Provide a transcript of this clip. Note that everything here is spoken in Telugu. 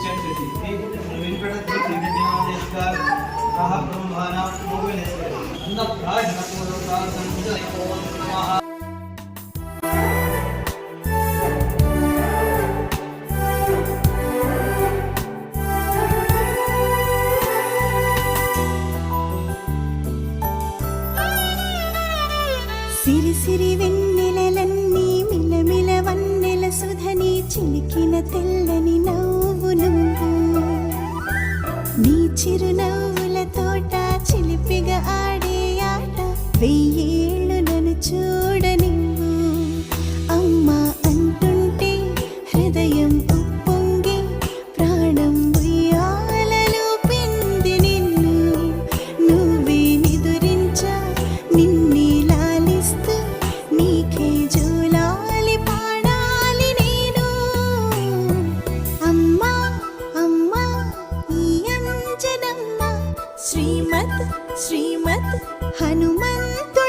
इच्छन्ति वेंकटश्रीनादेशकार कहा ब्रह्मणा मोगनेश्वर अन्नप्राशनपूर्वकार्थं नमः। సిరి సిరి వెన్నెలలన్నీ మిలమిల వన్నెల సుధని చిలికిన తెల్లని నవ్వు నువ్వు నీ చిరునవ్వుల తోట చిలిపిగా ఆడే ఆట వెయ్యేళ్ళు నన్ను చూడనివ్వు అమ్మా అంటుంటే హృదయం ఉప్పొంగి ప్రాణం ఉయ్యాలలో పిండి నిన్ను నువ్వే నిదురించా నిన్నే లాలిస్తూ నీకే జోలాలి పాడాలి నేను అమ్మా అమ్మా ఈ అంజనమ్మ శ్రీమత్ శ్రీమత్ హనుమంతు